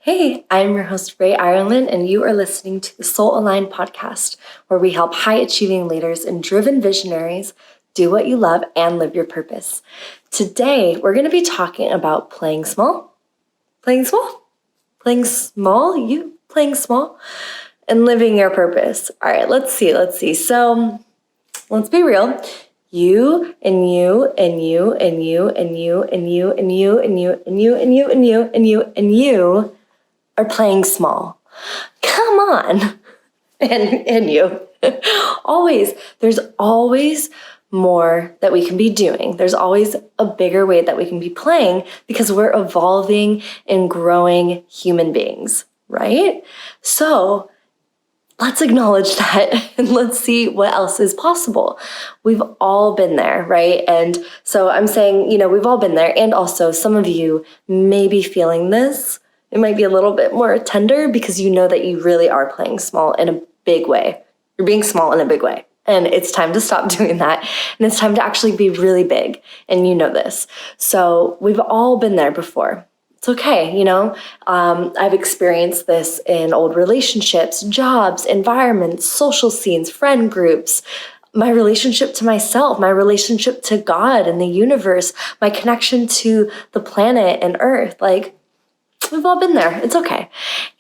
Hey, I'm your host, Ray Ireland, and you are listening to the Soul Aligned podcast, where we help high-achieving leaders and driven visionaries do what you love and live your purpose. Today, we're going to be talking about playing small, and living your purpose. All right, let's see. So let's be real. You and you and you and you and you and you and you and you and you and you and you and you and you are playing small. Come on. And you. There's always more that we can be doing. There's always a bigger way that we can be playing because we're evolving and growing human beings, right? So let's acknowledge that and let's see what else is possible. We've all been there, right? And so I'm saying, we've all been there. And also some of you may be feeling this. It might be a little bit more tender because you know that you really are playing small in a big way. You're being small in a big way. And it's time to stop doing that. And it's time to actually be really big. And you know this. So we've all been there before. It's okay, I've experienced this in old relationships, jobs, environments, social scenes, friend groups, my relationship to myself, my relationship to God and the universe, my connection to the planet and earth. We've all been there. It's okay.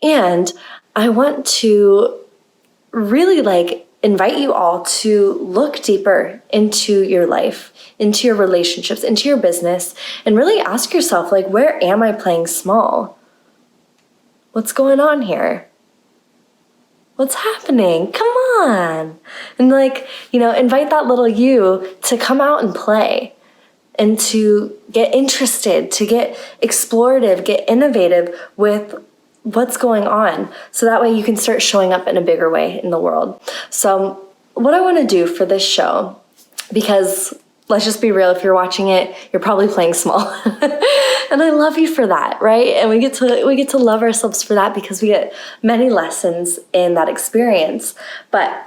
And I want to really invite you all to look deeper into your life, into your relationships, into your business, and really ask yourself, where am I playing small? What's going on here? What's happening? Come on. And invite that little you to come out and play and to get interested, to get explorative, get innovative with what's going on. So that way you can start showing up in a bigger way in the world. So what I want to do for this show, because let's just be real, if you're watching it, you're probably playing small. And I love you for that, right? And we get to love ourselves for that because we get many lessons in that experience. But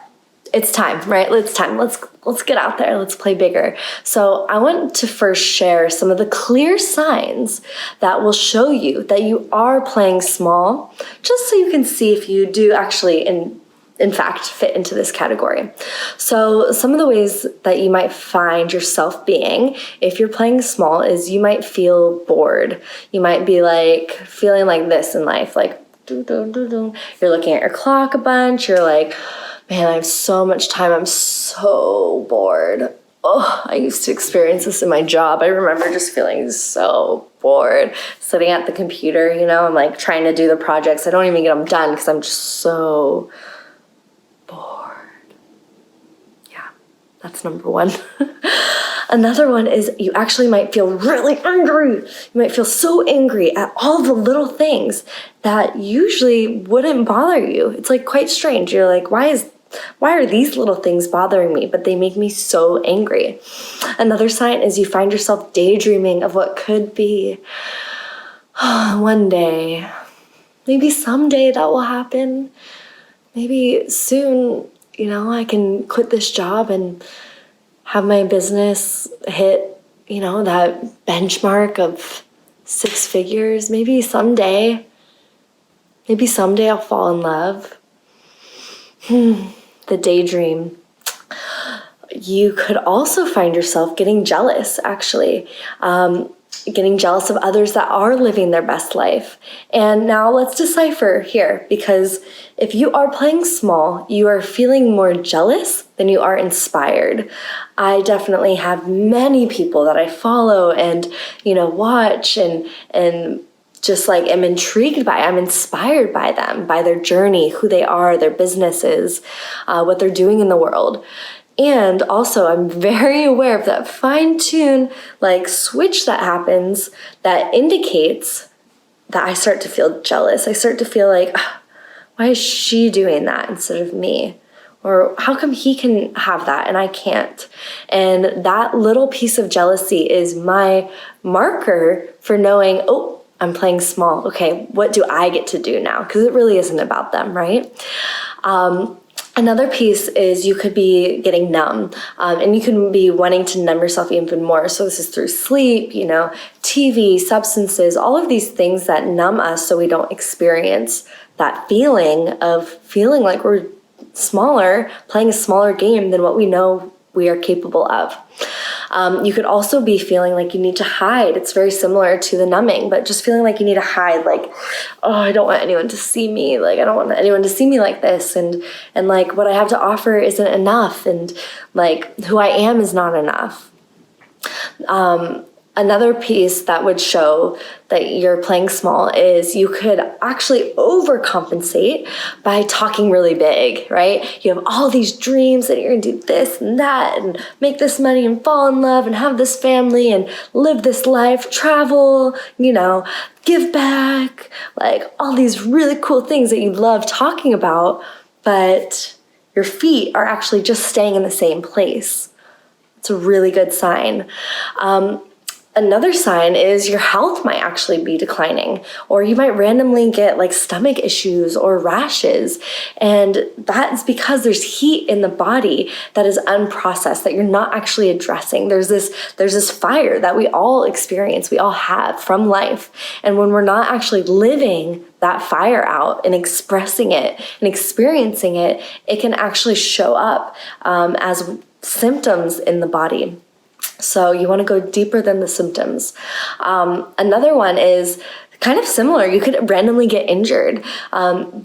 it's time, right? It's time. Let's get out there. Let's play bigger. So I want to first share some of the clear signs that will show you that you are playing small, just so you can see if you do actually, in fact, fit into this category. So some of the ways that you might find yourself being, if you're playing small, is you might feel bored. You might be feeling like this in life, you're looking at your clock a bunch. You're like, man, I have so much time. I'm so bored. Oh, I used to experience this in my job. I remember just feeling so bored sitting at the computer, I'm trying to do the projects. I don't even get them done because I'm just so bored. Yeah, that's number one. Another one is you actually might feel really angry. You might feel so angry at all the little things that usually wouldn't bother you. It's quite strange. You're like, why are these little things bothering me? But they make me so angry. Another sign is you find yourself daydreaming of what could be. One day, maybe someday that will happen. Maybe soon, I can quit this job and have my business hit, that benchmark of 6 figures. Maybe someday I'll fall in love. The daydream. You could also find yourself getting jealous, actually. Getting jealous of others that are living their best life. And now let's decipher here, because if you are playing small, you are feeling more jealous than you are inspired. I definitely have many people that I follow and, watch and just am intrigued by, I'm inspired by them, by their journey, who they are, their businesses, what they're doing in the world. And also, I'm very aware of that fine-tune switch that happens that indicates that I start to feel jealous. I start to feel why is she doing that instead of me? Or how come he can have that and I can't? And that little piece of jealousy is my marker for knowing, oh, I'm playing small. Okay, what do I get to do now? Because it really isn't about them, right? Another piece is you could be getting numb, and you can be wanting to numb yourself even more. So this is through sleep, TV, substances, all of these things that numb us so we don't experience that feeling of feeling like we're smaller, playing a smaller game than what we know we are capable of. You could also be feeling like you need to hide. It's very similar to the numbing, but just feeling like you need to hide, like, oh, I don't want anyone to see me. Like, I don't want anyone to see me like this. And like what I have to offer isn't enough. And like who I am is not enough. Another piece that would show that you're playing small is you could actually overcompensate by talking really big, right? You have all these dreams that you're gonna do this and that and make this money and fall in love and have this family and live this life, travel, give back, like all these really cool things that you love talking about, but your feet are actually just staying in the same place. It's a really good sign. Another sign is your health might actually be declining, or you might randomly get like stomach issues or rashes. And that's because there's heat in the body that is unprocessed, that you're not actually addressing. There's this fire that we all experience, we all have from life. And when we're not actually living that fire out and expressing it and experiencing it, it can actually show up as symptoms in the body. So you want to go deeper than the symptoms. Another one is kind of similar. You could randomly get injured.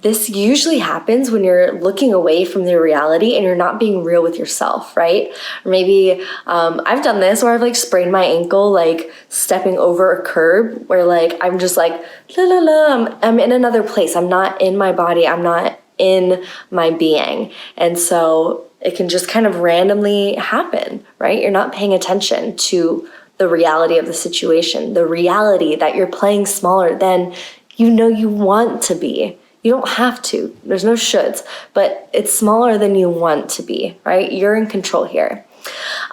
This usually happens when you're looking away from the reality and you're not being real with yourself, right? Or maybe I've done this where I've like sprained my ankle, like stepping over a curb, where like I'm just like, la la la, I'm in another place. I'm not in my body. I'm not in my being. And so it can just kind of randomly happen, right? You're not paying attention to the reality of the situation, the reality that you're playing smaller than you want to be. You don't have to. There's no shoulds, but it's smaller than you want to be, right? You're in control here.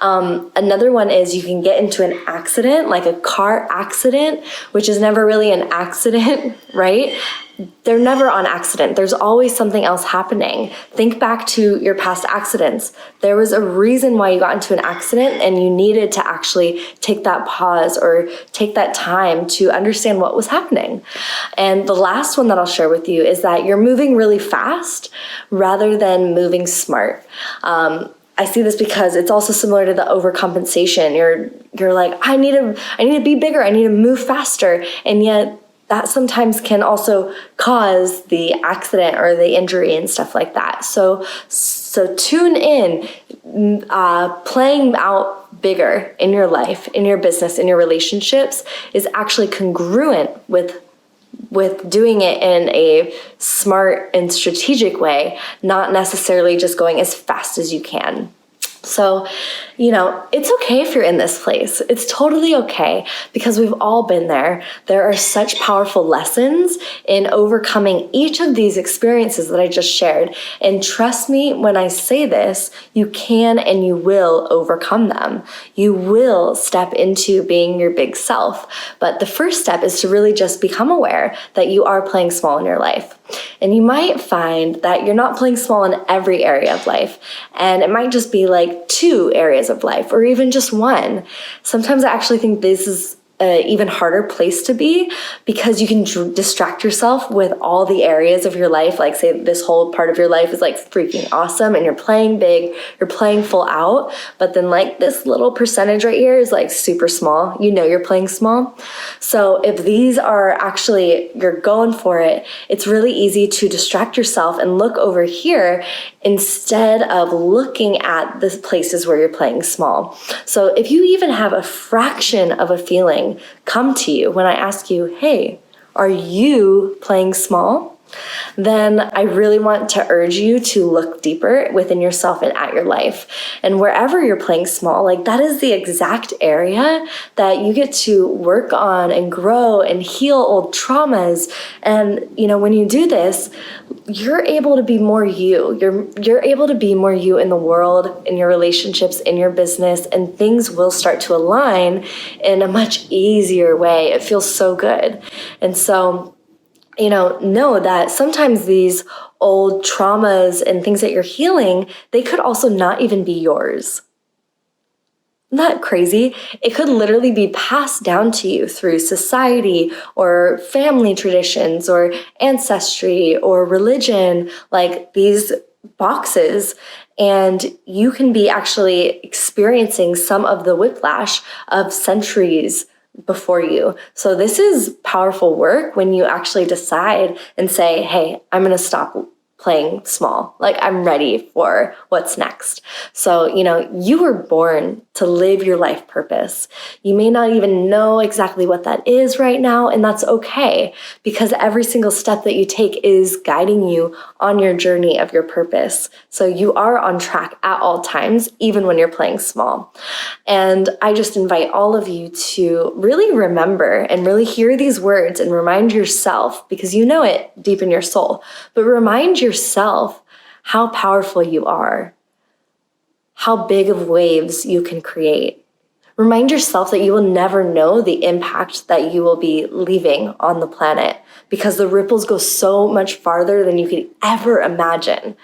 Another one is you can get into an accident, like a car accident, which is never really an accident, right? They're never on accident. There's always something else happening. Think back to your past accidents. There was a reason why you got into an accident, and you needed to actually take that pause or take that time to understand what was happening. And the last one that I'll share with you is that you're moving really fast rather than moving smart. I see this because it's also similar to the overcompensation. You're like, I need to be bigger. I need to move faster. And yet that sometimes can also cause the accident or the injury and stuff like that. So tune in, playing out bigger in your life, in your business, in your relationships is actually congruent with doing it in a smart and strategic way, not necessarily just going as fast as you can. So, it's okay if you're in this place. It's totally okay, because we've all been there. There are such powerful lessons in overcoming each of these experiences that I just shared. And trust me when I say this, you can and you will overcome them. You will step into being your big self. But the first step is to really just become aware that you are playing small in your life. And you might find that you're not playing small in every area of life. And it might just be like 2 areas of life, or even just 1. Sometimes I actually think this is an even harder place to be, because you can distract yourself with all the areas of your life. Like, say this whole part of your life is like freaking awesome and you're playing big, you're playing full out, but then like this little percentage right here is like super small. You're playing small. So if these are actually, you're going for it, it's really easy to distract yourself and look over here instead of looking at the places where you're playing small. So if you even have a fraction of a feeling come to you when I ask you, hey, are you playing small? Then I really want to urge you to look deeper within yourself and at your life. And wherever you're playing small, like that is the exact area that you get to work on and grow and heal old traumas. And, when you do this, you're able to be more you. You're able to be more you in the world, in your relationships, in your business, and things will start to align in a much easier way. It feels so good. And so know that sometimes these old traumas and things that you're healing, they could also not even be yours. Isn't that crazy? It could literally be passed down to you through society or family traditions or ancestry or religion, like these boxes. And you can be actually experiencing some of the whiplash of centuries before you. So this is powerful work when you actually decide and say, hey, I'm going to stop playing small. Like, I'm ready for what's next. So, you were born to live your life purpose. You may not even know exactly what that is right now, and that's okay, because every single step that you take is guiding you on your journey of your purpose. So you are on track at all times, even when you're playing small. And I just invite all of you to really remember and really hear these words and remind yourself, because you know it deep in your soul, but remind yourself how powerful you are, how big of waves you can create. Remind yourself that you will never know the impact that you will be leaving on the planet, because the ripples go so much farther than you could ever imagine.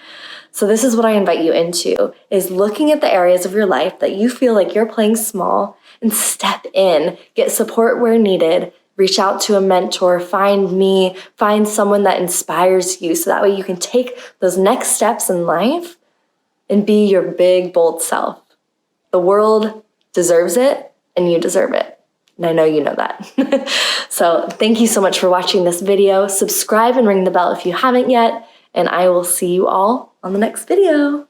So this is what I invite you into, is looking at the areas of your life that you feel like you're playing small, and step in, get support where needed, reach out to a mentor, find me, find someone that inspires you, so that way you can take those next steps in life and be your big, bold self. The world deserves it, and you deserve it. And I know you know that. So thank you so much for watching this video. Subscribe and ring the bell if you haven't yet, and I will see you all on the next video.